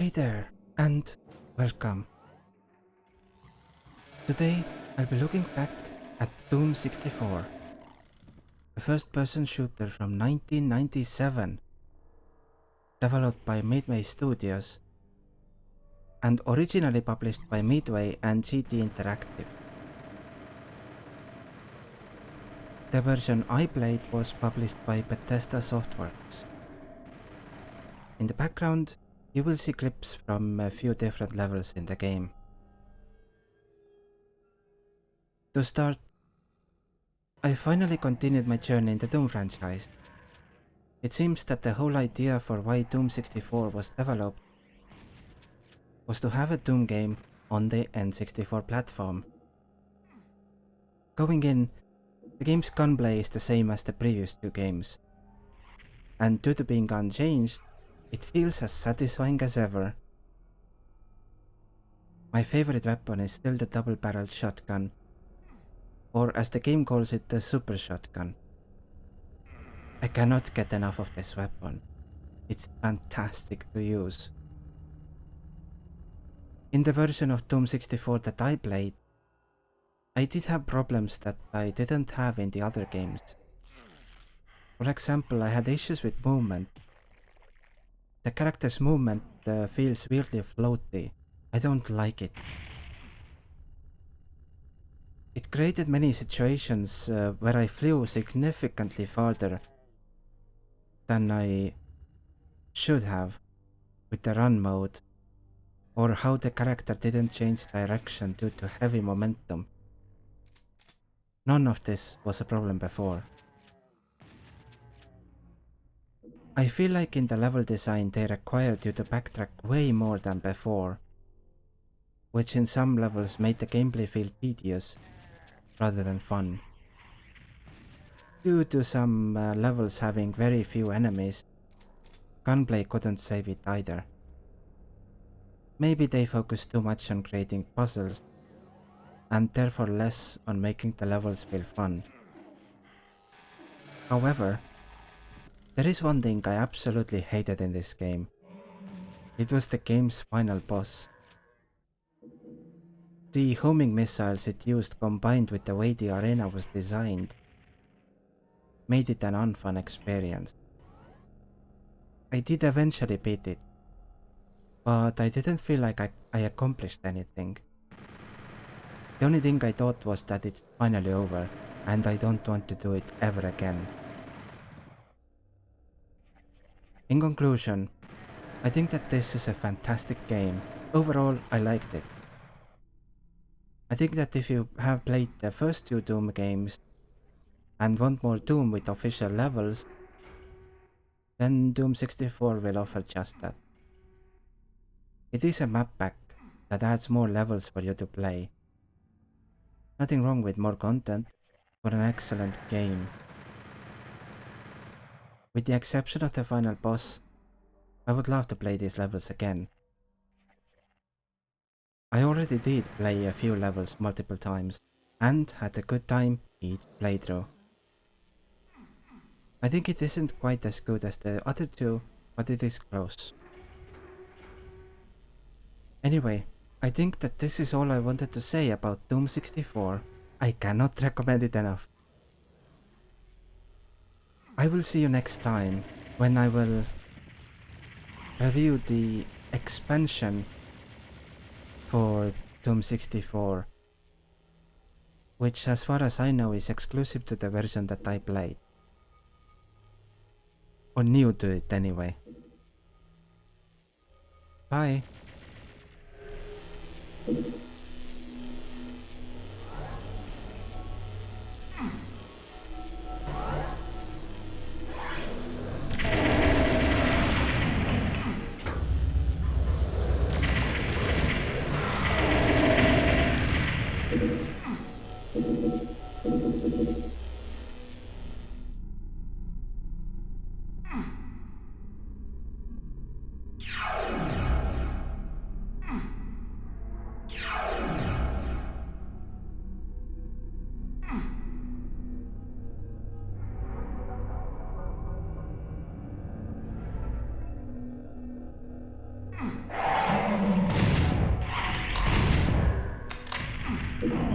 Hey there, and welcome. Today, I'll be looking back at Doom 64, a first-person shooter from 1997, developed by Midway Studios, and originally published by Midway and GT Interactive. The version I played was published by Bethesda Softworks. In the background, you will see clips from a few different levels in the game. To start, I finally continued my journey in the Doom franchise. It seems that the whole idea for why Doom 64 was developed was to have a Doom game on the N64 platform. Going in, the game's gunplay is the same as the previous two games, and due to being unchanged, it feels as satisfying as ever. My favorite weapon is still the double-barreled shotgun, or as the game calls it, the super shotgun. I cannot get enough of this weapon. It's fantastic to use. In the version of Doom 64 that I played, I did have problems that I didn't have in the other games. For example, I had issues with movement. The character's movement feels weirdly floaty. I don't like it. It created many situations where I flew significantly farther than I should have with the run mode, or how the character didn't change direction due to heavy momentum. None of this was a problem before. I feel like in the level design they required you to backtrack way more than before, which in some levels made the gameplay feel tedious rather than fun. Due to some levels having very few enemies, gunplay couldn't save it either. Maybe they focused too much on creating puzzles, and therefore less on making the levels feel fun. However, there is one thing I absolutely hated in this game. It was the game's final boss. The homing missiles it used combined with the way the arena was designed made it an unfun experience. I did eventually beat it, but I didn't feel like I accomplished anything. The only thing I thought was that it's finally over, and I don't want to do it ever again. In conclusion, I think that this is a fantastic game. Overall, I liked it. I think that if you have played the first two Doom games and want more Doom with official levels, then Doom 64 will offer just that. It is a map pack that adds more levels for you to play. Nothing wrong with more content for an excellent game. With the exception of the final boss, I would love to play these levels again. I already did play a few levels multiple times and had a good time each playthrough. I think it isn't quite as good as the other two, but it is close. Anyway, I think that this is all I wanted to say about Doom 64. I cannot recommend it enough. I will see you next time when I will review the expansion for Doom 64, which as far as I know is exclusive to the version that I played. Or new to it anyway. Bye! you